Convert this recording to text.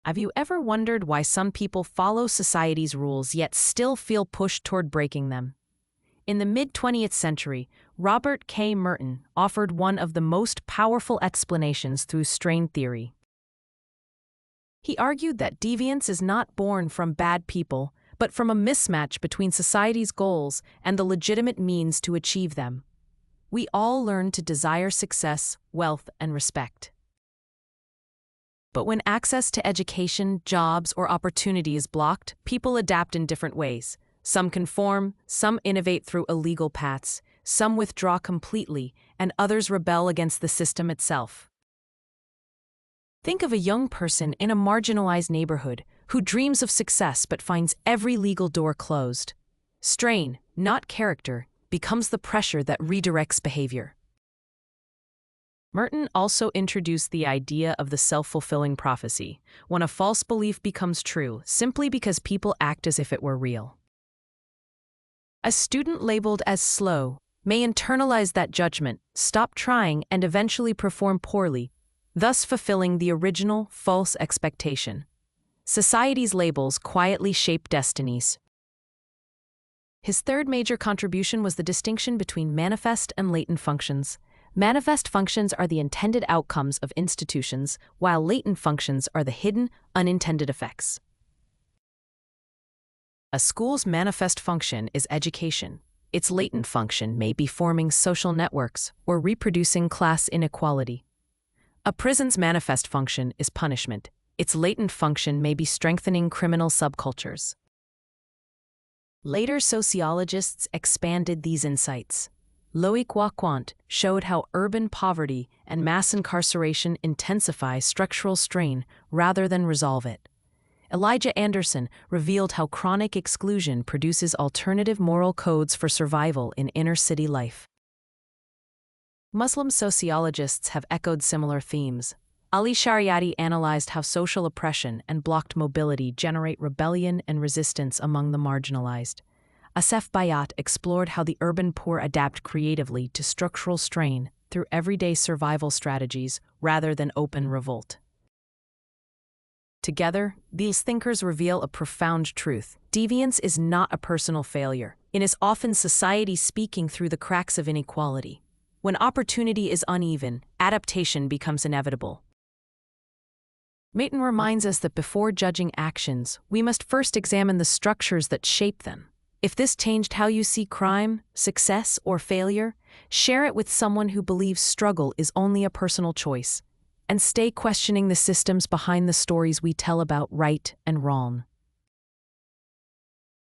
Have you ever wondered why some people follow society's rules yet still feel pushed toward breaking them? In the mid-20th century, Robert Merton offered one of the most powerful explanations through strain theory. He argued that deviance is not born from bad people, but from a mismatch between society's goals and the legitimate means to achieve them. We all learn to desire success, wealth, and respect. But when access to education, jobs, or opportunity is blocked, people adapt in different ways. Some conform, some innovate through illegal paths, some withdraw completely, and others rebel against the system itself. Think of a young person in a marginalized neighborhood who dreams of success but finds every legal door closed. Strain, not character, becomes the pressure that redirects behavior. Merton also introduced the idea of the self-fulfilling prophecy, when a false belief becomes true simply because people act as if it were real. A student labeled as slow may internalize that judgment, stop trying, and eventually perform poorly, thus fulfilling the original false expectation. Society's labels quietly shape destinies. His third major contribution was the distinction between manifest and latent functions. Manifest functions are the intended outcomes of institutions, while latent functions are the hidden, unintended effects. A school's manifest function is education. Its latent function may be forming social networks or reproducing class inequality. A prison's manifest function is punishment. Its latent function may be strengthening criminal subcultures. Later sociologists expanded these insights. Loic Wacquant showed how urban poverty and mass incarceration intensify structural strain rather than resolve it. Elijah Anderson revealed how chronic exclusion produces alternative moral codes for survival in inner-city life. Muslim sociologists have echoed similar themes. Ali Shariati analyzed how social oppression and blocked mobility generate rebellion and resistance among the marginalized. Asef Bayat explored how the urban poor adapt creatively to structural strain through everyday survival strategies rather than open revolt. Together, these thinkers reveal a profound truth. Deviance is not a personal failure. It is often society speaking through the cracks of inequality. When opportunity is uneven, adaptation becomes inevitable. Merton reminds us that before judging actions, we must first examine the structures that shape them. If this changed how you see crime, success, or failure, share it with someone who believes struggle is only a personal choice, and stay questioning the systems behind the stories we tell about right and wrong.